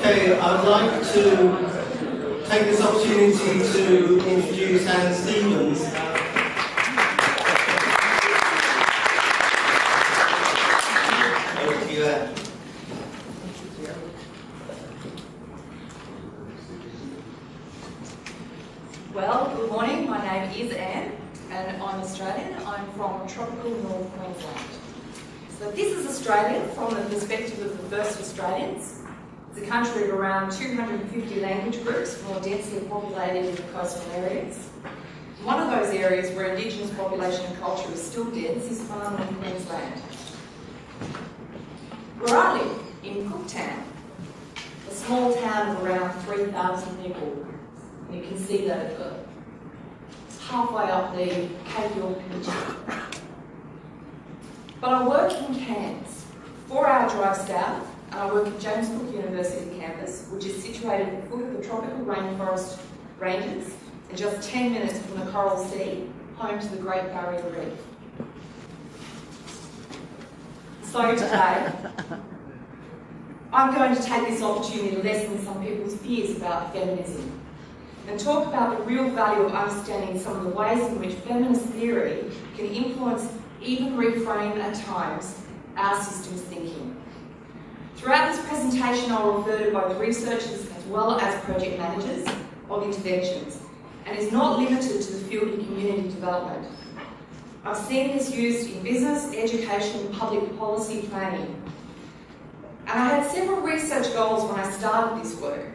Okay, I'd like to take this opportunity to introduce Anne Stephens. Over to you, Anne. Well, good morning. My name is Anne, and I'm Australian. I'm from tropical North Queensland. So this is Australia from the perspective of the first Australians. It's a country of around 250 language groups, more densely populated in the coastal areas. One of those areas where Indigenous population and culture is still dense is far north Queensland. Where I live, in Cooktown, a small town of around 3,000 people. And you can see that at the halfway up the Cape York picture. But I work in Cairns, 4-hour drive south, and I work at James Cook University campus, which is situated at the foot of the tropical rainforest ranges and just 10 minutes from the Coral Sea, home to the Great Barrier Reef. So today, I'm going to take this opportunity to lessen some people's fears about feminism and talk about the real value of understanding some of the ways in which feminist theory can influence, even reframe at times, our systems thinking. Throughout this presentation, I'll refer to both researchers as well as project managers of interventions, and is not limited to the field of community development. I've seen this used in business, education, and public policy planning. And I had several research goals when I started this work.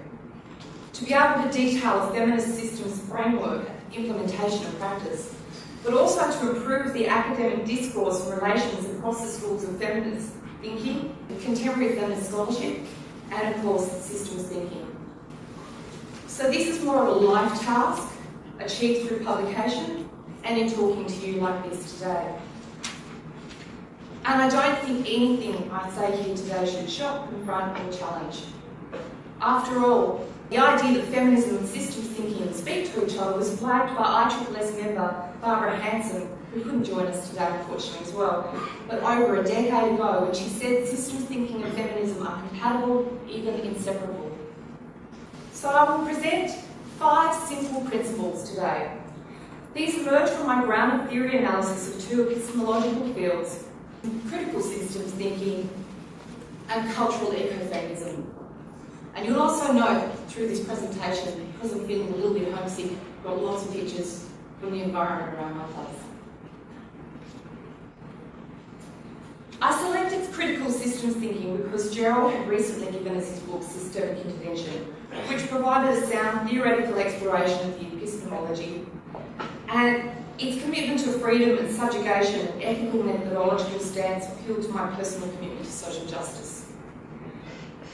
To be able to detail a feminist systems framework, implementation and practice, but also to improve the academic discourse and relations across the schools of feminist thinking, contemporary feminist scholarship, and of course, systems thinking. So this is more of a life task, achieved through publication, and in talking to you like this today. And I don't think anything I say here today should shock, confront, or challenge. After all, the idea that feminism and systems thinking speak to each other was flagged by ISSS member Barbara Hanson, who couldn't join us today unfortunately as well, but over a decade ago, when she said systems thinking and feminism are compatible, even inseparable. So I will present 5 simple principles today. These emerge from my grounded theory analysis of 2 epistemological fields, critical systems thinking and cultural ecofeminism. And you'll also note through this presentation, because I'm feeling a little bit homesick, I've got lots of pictures from the environment around my place. I selected critical systems thinking because Gerald had recently given us his book, Systemic Intervention, which provided a sound theoretical exploration of the epistemology and its commitment to freedom and subjugation and ethical methodological stance appealed to my personal commitment to social justice.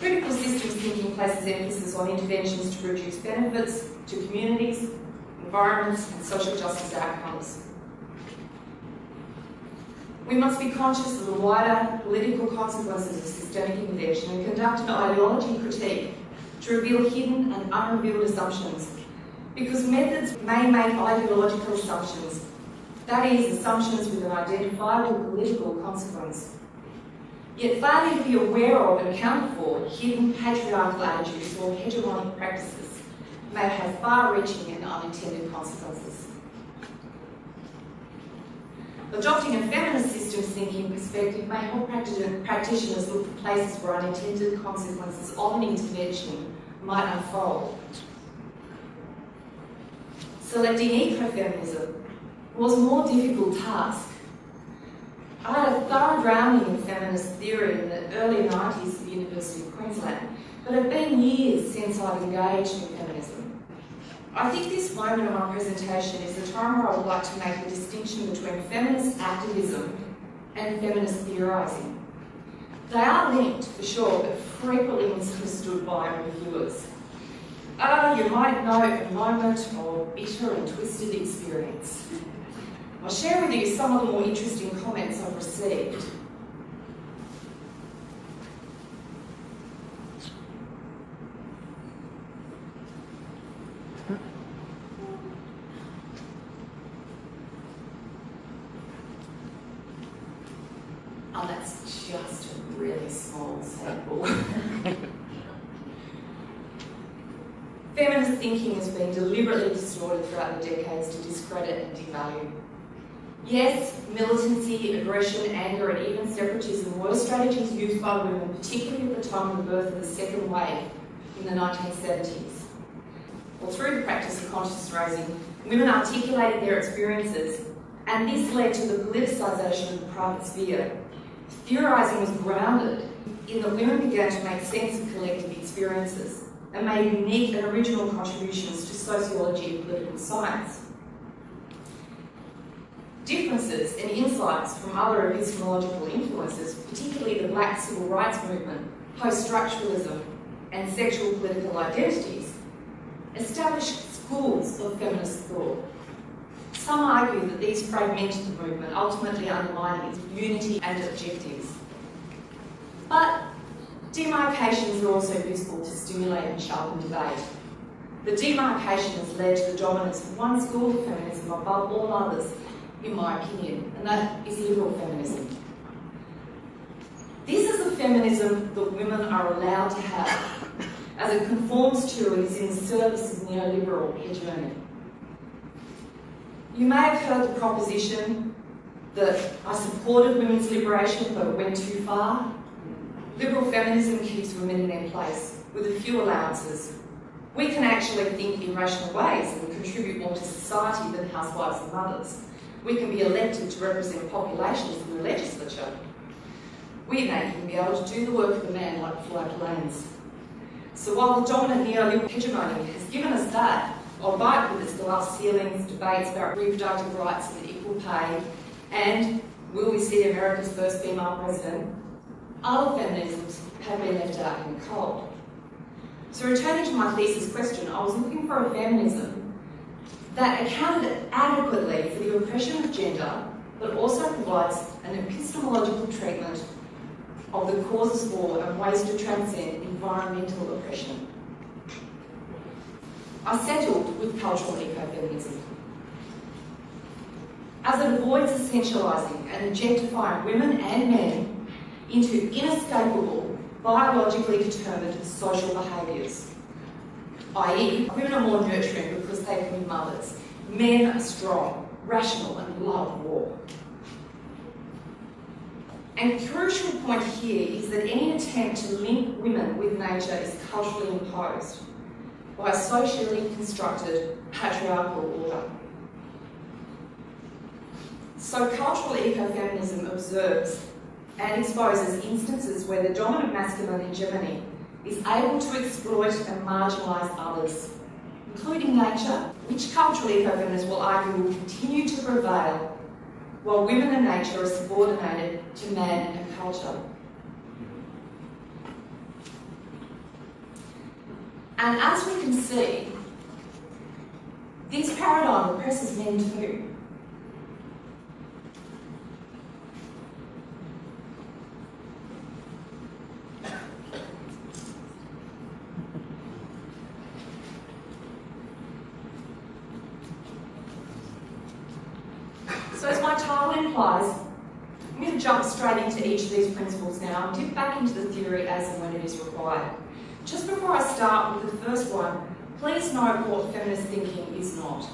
Critical systems thinking places emphasis on interventions to reduce benefits to communities, environments, and social justice outcomes. We must be conscious of the wider political consequences of systemic intervention and conduct an ideology critique to reveal hidden and unrevealed assumptions, because methods may make ideological assumptions, that is, assumptions with an identifiable political consequence. Yet failure to be aware of and account for hidden patriarchal attitudes or hegemonic practices may have far-reaching and unintended consequences. Adopting a feminist systems thinking perspective may help practitioners look for places where unintended consequences of an intervention might unfold. Selecting ecofeminism was a more difficult task. I had a thorough grounding in feminist theory in the early 90s at the University of Queensland, but it had been years since I'd engaged in feminism. I think this moment of my presentation is the time where I would like to make the distinction between feminist activism and feminist theorising. They are linked, for sure, but frequently misunderstood by reviewers. You might know a moment or bitter and twisted experience. I'll share with you some of the more interesting comments I've received. Oh, that's just a really small sample. Feminist thinking has been deliberately distorted throughout the decades to discredit and devalue. Yes, militancy, aggression, anger, and even separatism were strategies used by women, particularly at the time of the birth of the second wave in the 1970s. Well, through the practice of consciousness raising, women articulated their experiences, and this led to the politicisation of the private sphere. Theorising was grounded in that women began to make sense of collective experiences and made unique and original contributions to sociology and political science. Differences and insights from other epistemological influences, particularly the Black civil rights movement, post-structuralism, and sexual political identities, established schools of feminist thought. Some argue that these fragmented the movement, ultimately undermining its unity and objectives. But demarcations are also useful to stimulate and sharpen debate. The demarcation has led to the dominance of one school of feminism above all others, in my opinion, and that is liberal feminism. This is the feminism that women are allowed to have, as it conforms to and is in the service of neoliberal hegemony. You may have heard the proposition that I supported women's liberation but it went too far. Liberal feminism keeps women in their place, with a few allowances. We can actually think in rational ways and contribute more to society than housewives and mothers. We can be elected to represent populations in the legislature. We may even be able to do the work of a man like flag lanes. So while the dominant neoliberal hegemony has given us that, albeit with its glass ceilings, debates about reproductive rights and equal pay, and will we see America's first female president, other feminisms have been left out in the cold. So returning to my thesis question, I was looking for a feminism that accounted adequately for the oppression of gender, but also provides an epistemological treatment of the causes for and ways to transcend environmental oppression. I settled with cultural ecofeminism, as it avoids essentialising and objectifying women and men into inescapable, biologically determined social behaviours, i.e. women are more nurturing because they can be mothers. Men are strong, rational and love war. And a crucial point here is that any attempt to link women with nature is culturally imposed by a socially constructed patriarchal order. So cultural ecofeminism observes and exposes instances where the dominant masculine hegemony is able to exploit and marginalise others, including nature, which cultural ecofeminists will argue will continue to prevail while women and nature are subordinated to man and culture. And as we can see, this paradigm oppresses men too. So as my title implies, I'm going to jump straight into each of these principles now and dip back into the theory as and when it is required. Just before I start with the first one, please note what feminist thinking is not.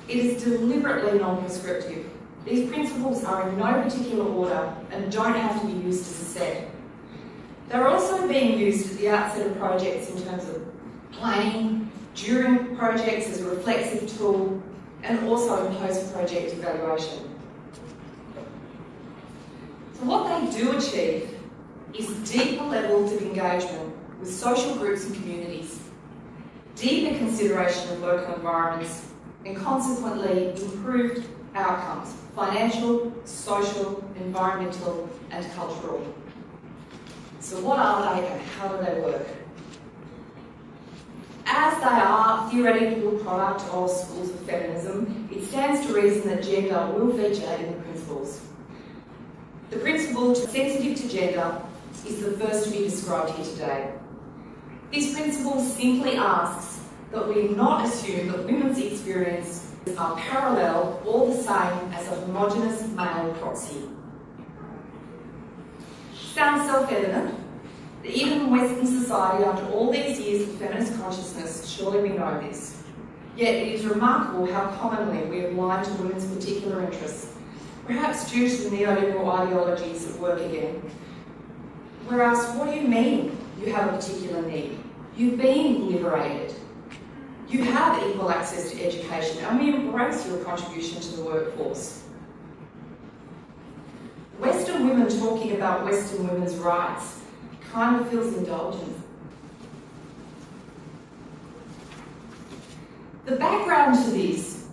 It is deliberately non-prescriptive. These principles are in no particular order and don't have to be used as a set. They're also being used at the outset of projects in terms of planning, during projects as a reflexive tool, and also in post-project evaluation. So what they do achieve is deeper levels of engagement with social groups and communities, deeper consideration of local environments, and consequently improved outcomes, financial, social, environmental, and cultural. So what are they and how do they work? As they are a theoretical product of schools of feminism, it stands to reason that gender will feature in the principles. The principle sensitive to gender is the first to be described here today. This principle simply asks that we not assume that women's experiences are parallel or the same as a homogeneous male proxy. Sounds self-evident, Even in Western society, after all these years of feminist consciousness, surely we know this. Yet it is remarkable how commonly we align to women's particular interests, perhaps due to the neoliberal ideologies at work again. We're asked, what do you mean you have a particular need? You've been liberated. You have equal access to education, and we embrace your contribution to the workforce. Western women talking about Western women's rights kind of feels indulgent. The background to this,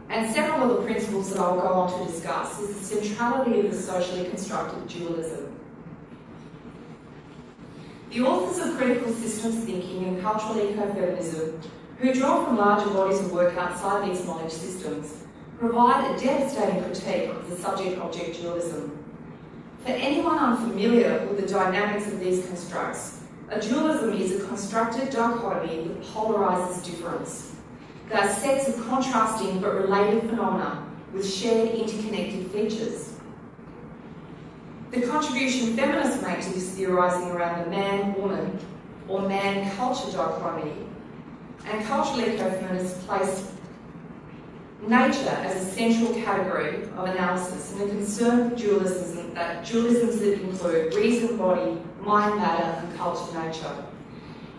and several of the principles that I'll go on to discuss, is the centrality of the socially constructed dualism. The authors of critical systems thinking and cultural ecofeminism, who draw from larger bodies of work outside these knowledge systems, provide a devastating critique of the subject-object dualism. For anyone unfamiliar with the dynamics of these constructs, a dualism is a constructed dichotomy that polarises difference. They are sets of contrasting but related phenomena with shared interconnected features. The contribution feminists make to this theorising around the man-woman or man-culture dichotomy, and cultural ecofeminists place nature as a central category of analysis and a concern with dualisms that include reason, body, mind, matter, and culture, nature.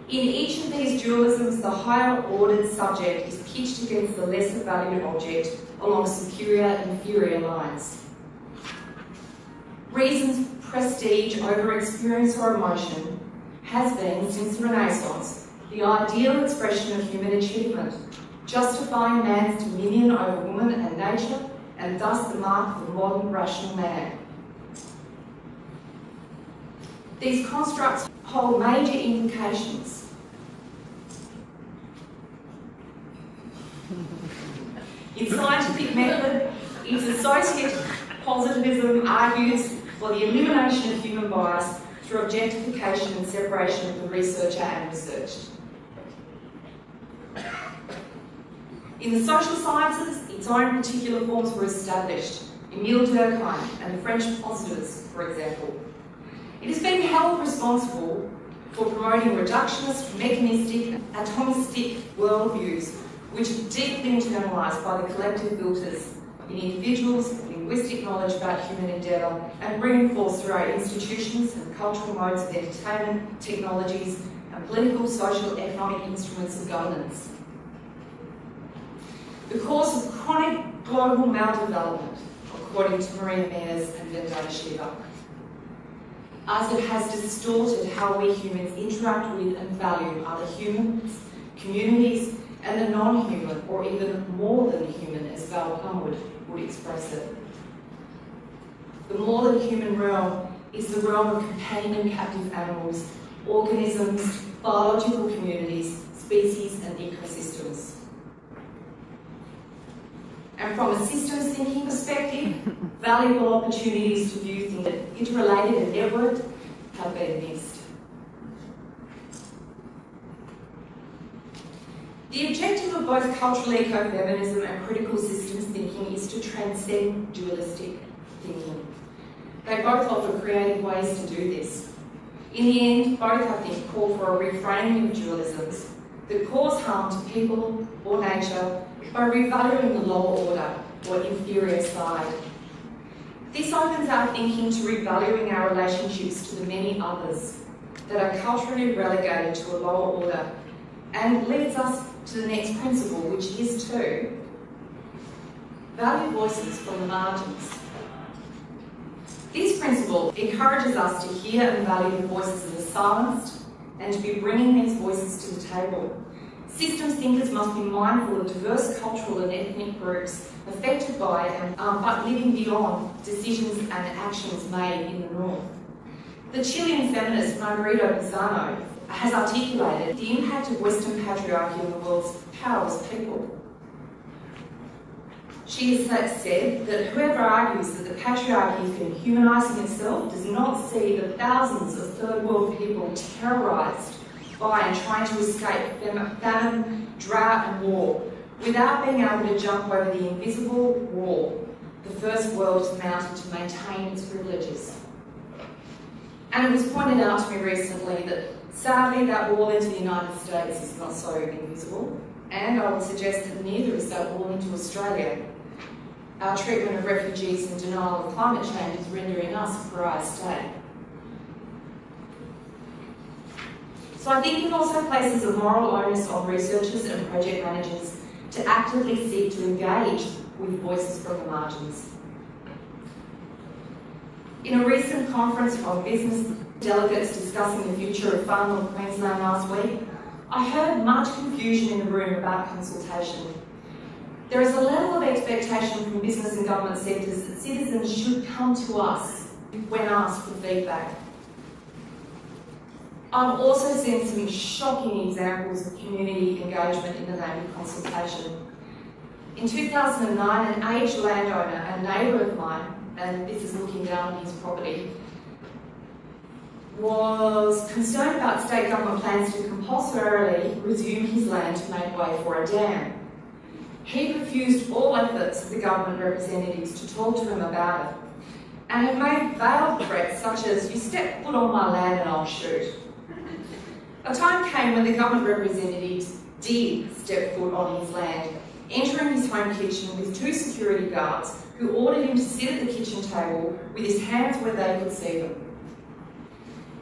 In each of these dualisms, the higher ordered subject is pitched against the lesser valued object along superior-inferior lines. Reason's prestige over experience or emotion has been, since the Renaissance, the ideal expression of human achievement, justifying man's dominion over woman and nature, and thus the mark of the modern rational man. These constructs hold major implications. In scientific method, its associate positivism argues for the elimination of human bias through objectification and separation of the researcher and researched. In the social sciences, its own particular forms were established. Emile Durkheim and the French positivists, for example. It has been held responsible for promoting reductionist, mechanistic, and atomistic worldviews, which are deeply internalised by the collective filters in individuals, linguistic knowledge about human endeavour, and reinforced through our institutions and cultural modes of entertainment, technologies, and political, social, economic instruments of governance. The cause of chronic global maldevelopment, according to Maria Mears and Vandana Shiva, as it has distorted how we humans interact with and value other humans, communities, and the non-human, or even more than human, as Val Plumwood would express it. The more than human realm is the realm of companion and captive animals, organisms, biological communities, species, and ecosystems. And from a systems thinking perspective, valuable opportunities to view things that interrelated and networked have been missed. The objective of both cultural ecofeminism and critical systems thinking is to transcend dualistic thinking. They both offer creative ways to do this. In the end, both, I think, call for a reframing of dualisms that cause harm to people or nature by revaluing the lower order or inferior side. This opens our thinking to revaluing our relationships to the many others that are culturally relegated to a lower order, and leads us to the next principle, which is to value voices from the margins. This principle encourages us to hear and value the voices of the silenced and to be bringing these voices to the table. Systems thinkers must be mindful of diverse cultural and ethnic groups affected by but living beyond decisions and actions made in the north. The Chilean feminist Margarita Pisano has articulated the impact of Western patriarchy on the world's powerless people. She has said that whoever argues that the patriarchy has been humanising itself does not see the thousands of third world people terrorised by and trying to escape famine, drought and war without being able to jump over the invisible wall the first world has mounted to maintain its privileges. And it was pointed out to me recently that sadly that wall into the United States is not so invisible, and I would suggest that neither is that wall into Australia. Our treatment of refugees and denial of climate change is rendering us a pariah state. So I think it also places a moral onus on researchers and project managers to actively seek to engage with voices from the margins. In a recent conference of business delegates discussing the future of far north Queensland last week, I heard much confusion in the room about consultation. There is a level of expectation from business and government sectors that citizens should come to us when asked for feedback. I've also seen some shocking examples of community engagement in the name of consultation. In 2009, an aged landowner, a neighbour of mine, and this is looking down on his property, was concerned about state government plans to compulsorily resume his land to make way for a dam. He refused all efforts of the government representatives to talk to him about it, and had made veiled threats such as, "You step foot on my land and I'll shoot." A time came when the government representatives did step foot on his land, entering his home kitchen with 2 security guards who ordered him to sit at the kitchen table with his hands where they could see them.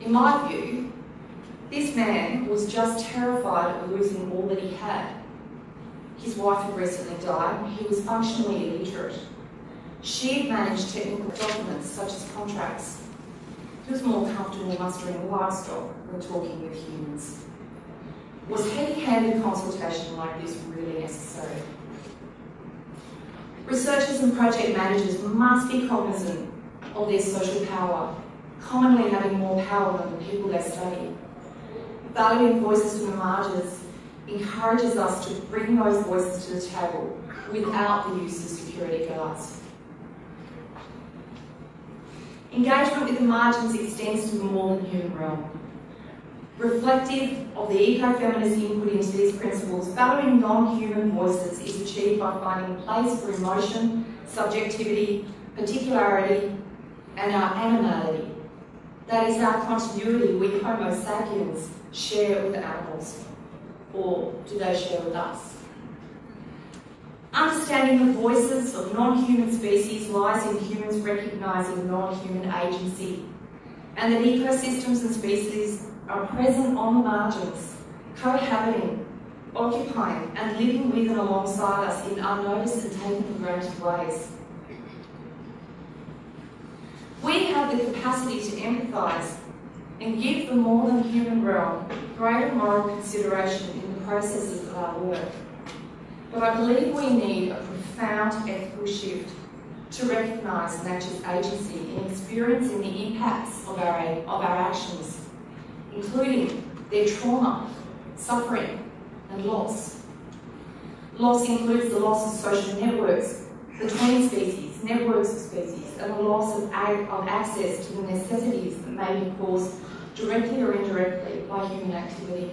In my view, this man was just terrified of losing all that he had. His wife had recently died and he was functionally illiterate. She had managed technical documents such as contracts. He was more comfortable mustering livestock than talking with humans. Was heavy-handed consultation like this really necessary? Researchers and project managers must be cognizant of their social power, commonly having more power than the people they study. Valuing voices from the margins encourages us to bring those voices to the table without the use of security guards. Engagement with the margins extends to the more than human realm. Reflective of the ecofeminist input into these principles, valuing non-human voices is achieved by finding a place for emotion, subjectivity, particularity, and our animality. That is our continuity we Homo sapiens share with animals, or do they share with us? Understanding the voices of non-human species lies in humans recognising non-human agency, and that ecosystems and species are present on the margins, cohabiting, occupying and living with and alongside us in unnoticed and taken for granted ways. We have the capacity to empathise and give the more than human realm greater moral consideration in the processes of our work. But I believe we need a profound ethical shift to recognise nature's agency in experiencing the impacts of our actions, including their trauma, suffering and loss. Loss includes the loss of social networks between species, networks of species, and the loss of access to the necessities that may be caused directly or indirectly by human activity.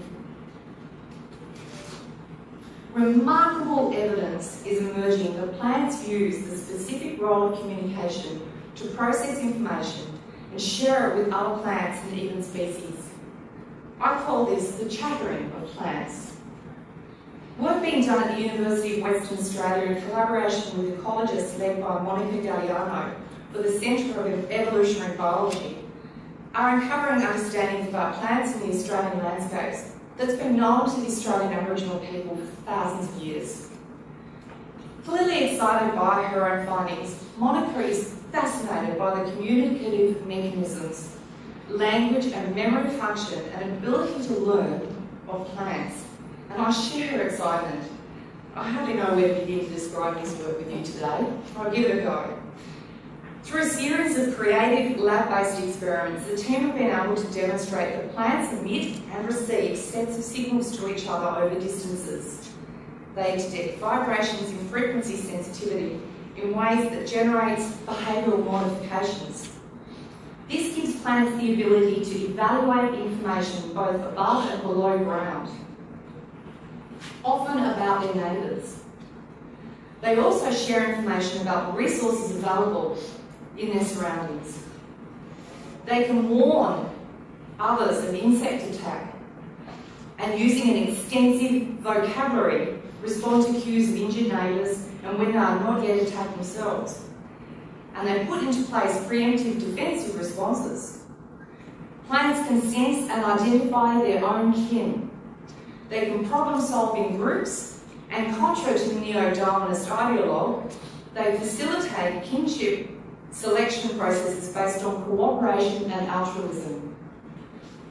Remarkable evidence is emerging that plants use the specific role of communication to process information and share it with other plants and even species. I call this the chattering of plants. Work being done at the University of Western Australia in collaboration with ecologists led by Monica Galliano for the Centre of Evolutionary Biology are uncovering understandings about plants in the Australian landscapes that's been known to the Australian Aboriginal people for thousands of years. Clearly excited by her own findings, Monica is fascinated by the communicative mechanisms, language and memory function and ability to learn of plants. And I share her excitement. I hardly know where to begin to describe this work with you today. I'll give it a go. Through a series of creative lab-based experiments, the team have been able to demonstrate that plants emit and receive sets of signals to each other over distances. They detect vibrations in frequency sensitivity in ways that generates behavioural modifications. This gives plants the ability to evaluate information both above and below ground, often about their neighbours. They also share information about the resources available in their surroundings. They can warn others of insect attack, and using an extensive vocabulary, respond to cues of injured neighbours and when they are not yet attacked themselves. And they put into place preemptive defensive responses. Plants can sense and identify their own kin. They can problem solve in groups, and contrary to the neo-Darwinist ideologue, they facilitate kinship selection processes based on cooperation and altruism.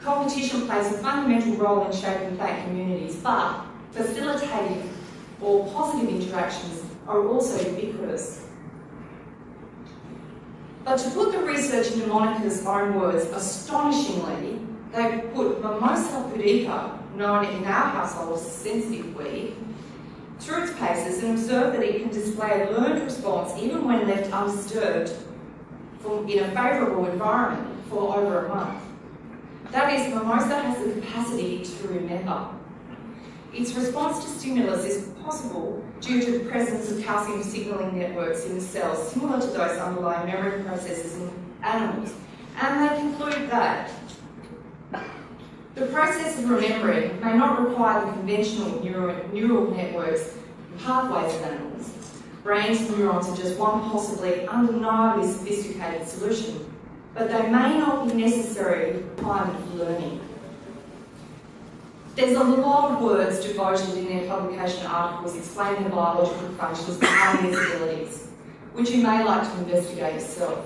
Competition plays a fundamental role in shaping plant communities, but facilitating or positive interactions are also ubiquitous. But to put the research into Monica's own words, astonishingly, they put Mimosa pudica, known in our household as sensitive weed, through its paces and observed that it can display a learned response even when left undisturbed in a favourable environment for over a month. That is, mimosa has the capacity to remember. Its response to stimulus is possible due to the presence of calcium signalling networks in the cells, similar to those underlying memory processes in animals. And they conclude that the process of remembering may not require the conventional neural networks and pathways of animals. Brains and neurons are just one possibly undeniably sophisticated solution, but they may not be necessary requirement for learning. There's a lot of words devoted in their publication articles explaining the biological functions behind these abilities, which you may like to investigate yourself.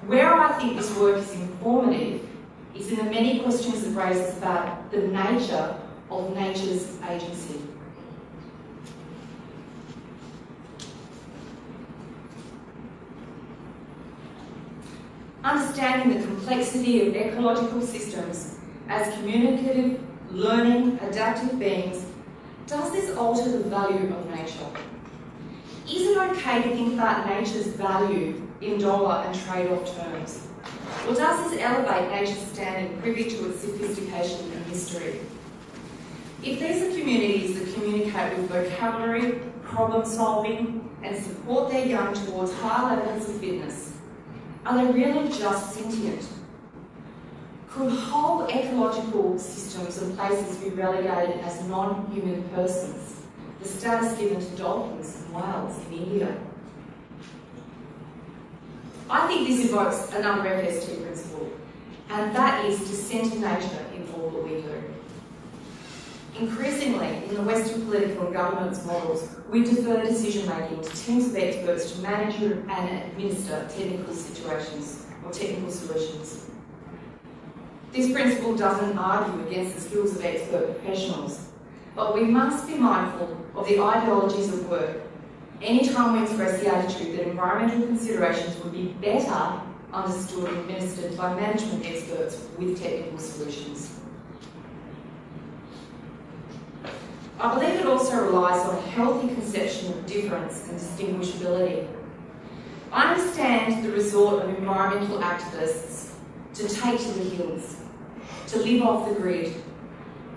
Where I think this work is informative is in the many questions it raises about the nature of nature's agency. Understanding the complexity of ecological systems as communicative, learning, adaptive beings, does this alter the value of nature? Is it okay to think about nature's value in dollar and trade-off terms? Or does this elevate nature's standard privy to its sophistication and mystery? If these are communities that communicate with vocabulary, problem-solving, and support their young towards higher levels of fitness, are they really just sentient? Could whole ecological systems and places be relegated as non-human persons, the status given to dolphins and whales in India? I think this evokes another FST principle, and that is to centre nature in all that we do. Increasingly, in the Western political and governance models, we defer decision-making to teams of experts to manage and administer technical situations or technical solutions. This principle doesn't argue against the skills of expert professionals, but we must be mindful of the ideologies of work anytime we express the attitude that environmental considerations would be better understood and administered by management experts with technical solutions. I believe it also relies on a healthy conception of difference and distinguishability. I understand the resort of environmental activists to take to the hills, to live off the grid,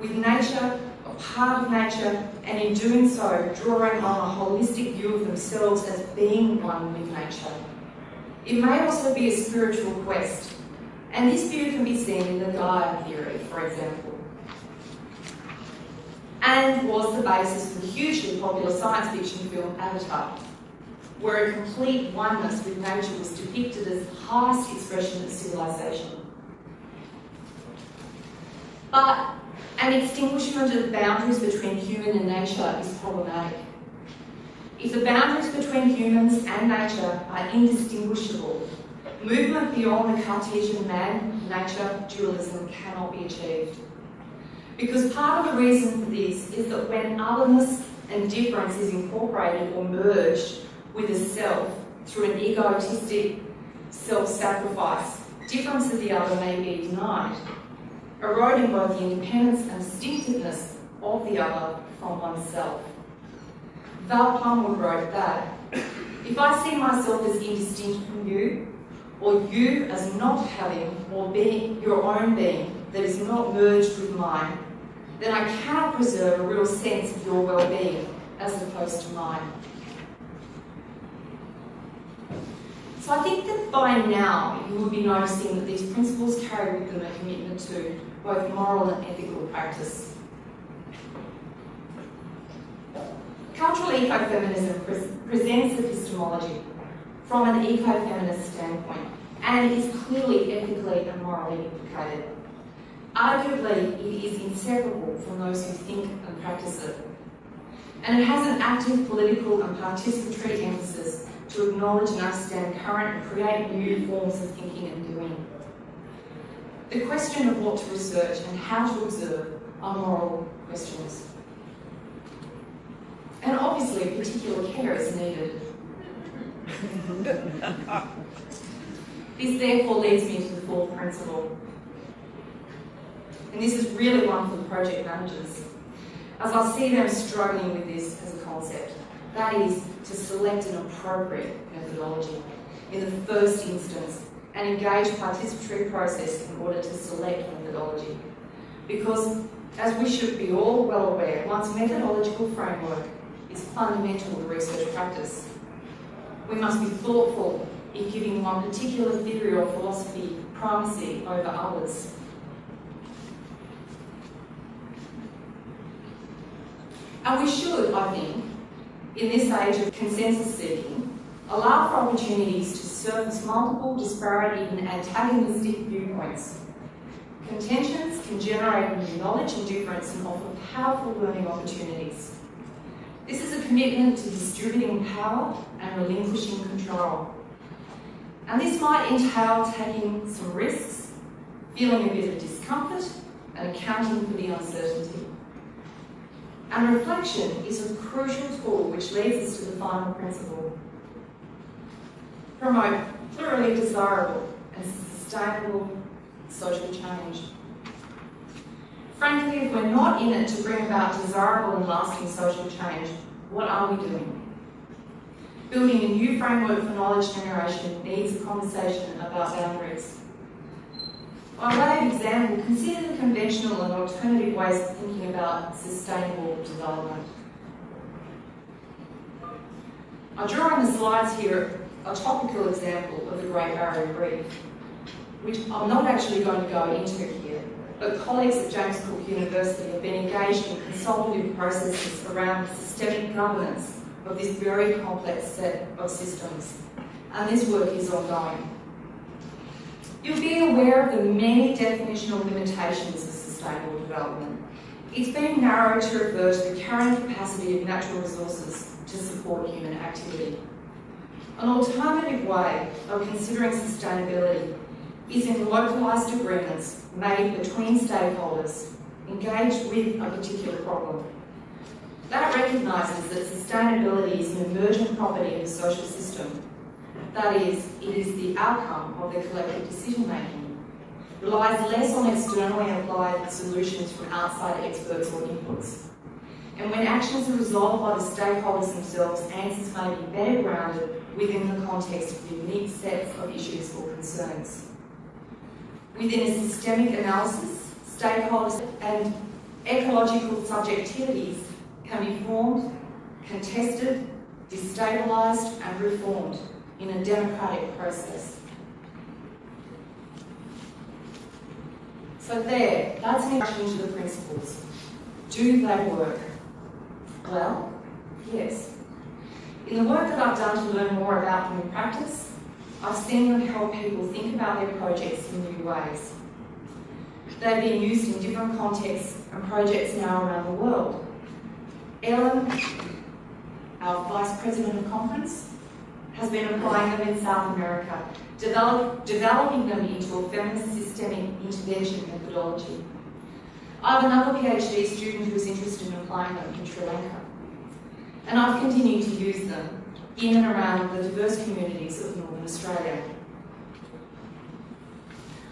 with nature, a part of nature, and in doing so, drawing on a holistic view of themselves as being one with nature. It may also be a spiritual quest, and this view can be seen in the Gaia theory, for example, and was the basis for the hugely popular science fiction film Avatar, where a complete oneness with nature was depicted as the highest expression of civilization. But an extinguishment of the boundaries between human and nature is problematic. If the boundaries between humans and nature are indistinguishable, movement beyond the Cartesian man-nature dualism cannot be achieved. Because part of the reason for this is that when otherness and difference is incorporated or merged with a self through an egotistic self-sacrifice, difference of the other may be denied, eroding both the independence and distinctiveness of the other from oneself. Val Plumwood wrote that, if I see myself as indistinct from you, or you as not having or being your own being that is not merged with mine, then I cannot preserve a real sense of your well-being as opposed to mine. So So I think that by now you will be noticing that these principles carry with them a commitment to both moral and ethical practice. Cultural ecofeminism presents epistemology from an ecofeminist standpoint and is clearly ethically and morally implicated. Arguably, it is inseparable from those who think and practice it. And it has an active political and participatory emphasis to acknowledge and understand current and create new forms of thinking and doing. The question of what to research and how to observe are moral questions. And obviously, particular care is needed. This therefore leads me to the fourth principle. And this is really one for the project managers, as I see them struggling with this as a concept. That is, to select an appropriate methodology in the first instance and engage participatory process in order to select methodology. Because, as we should be all well aware, one's methodological framework is fundamental to research practice. We must be thoughtful in giving one particular theory or philosophy primacy over others. And we should, I think, in this age of consensus seeking, allow for opportunities to surface multiple, disparate, even antagonistic viewpoints. Contentions can generate new knowledge and difference and offer powerful learning opportunities. This is a commitment to distributing power and relinquishing control. And this might entail taking some risks, feeling a bit of discomfort, and accounting for the uncertainty. And reflection is a crucial tool which leads us to the final principle. Promote plurally desirable and sustainable social change. Frankly, if we're not in it to bring about desirable and lasting social change, what are we doing? Building a new framework for knowledge generation needs a conversation about boundaries. By way of example, consider the conventional and alternative ways of thinking about sustainable development. I draw on the slides here a topical example of the Great Barrier Reef, which I'm not actually going to go into here, but colleagues at James Cook University have been engaged in consultative processes around systemic governance of this very complex set of systems, and this work is ongoing. You'll be aware of the many definitional limitations of sustainable development. It's been narrowed to refer to the carrying capacity of natural resources to support human activity. An alternative way of considering sustainability is in localised agreements made between stakeholders engaged with a particular problem. That recognises that sustainability is an emergent property of the social system. That is, it is the outcome of their collective decision-making, relies less on externally applied solutions from outside experts or inputs. And when actions are resolved by the stakeholders themselves, answers may be better grounded within the context of unique sets of issues or concerns. Within a systemic analysis, stakeholders and ecological subjectivities can be formed, contested, destabilised and reformed in a democratic process. So that's an introduction to the principles. Do they work? Well, yes. In the work that I've done to learn more about them in practice, I've seen them help people think about their projects in new ways. They've been used in different contexts and projects now around the world. Ellen, our Vice President of Conference, has been applying them in South America, developing them into a feminist systemic intervention methodology. I have another PhD student who is interested in applying them in Sri Lanka. And I've continued to use them in and around the diverse communities of Northern Australia.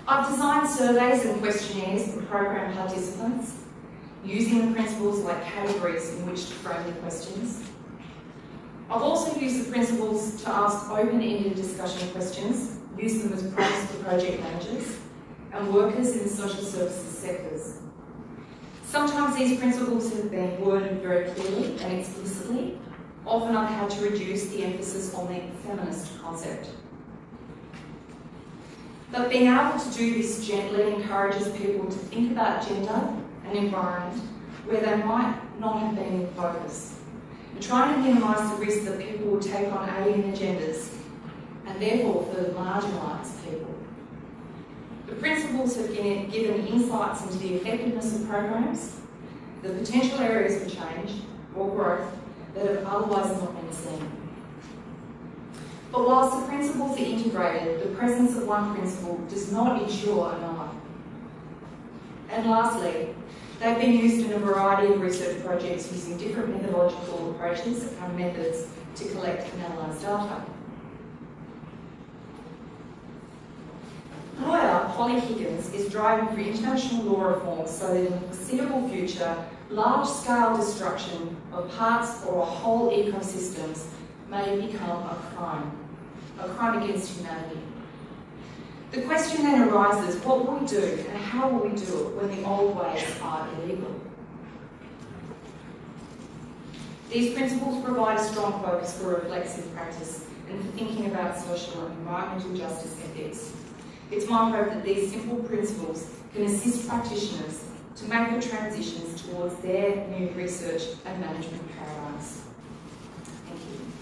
I've designed surveys and questionnaires for program participants, using the principles like categories in which to frame the questions. I've also used the principles to ask open-ended discussion questions, use them as prompts for project managers and workers in the social services sectors. Sometimes these principles have been worded very clearly and explicitly. Often I've had to reduce the emphasis on the feminist concept. But being able to do this gently encourages people to think about gender and environment where they might not have been in focus, and trying to minimise the risk that people will take on alien agendas and therefore further marginalise people. The principles have given insights into the effectiveness of programs, the potential areas for change or growth that have otherwise not been seen. But whilst the principles are integrated, the presence of one principle does not ensure another. And lastly, they've been used in a variety of research projects using different methodological approaches and methods to collect and analyse data. Lawyer Holly Higgins is driving for international law reforms so that in the foreseeable future, large-scale destruction of parts or whole ecosystems may become a crime against humanity. The question then arises, what will we do and how will we do it when the old ways are illegal? These principles provide a strong focus for reflexive practice and for thinking about social and environmental justice ethics. It's my hope that these simple principles can assist practitioners to make the transitions towards their new research and management paradigms. Thank you.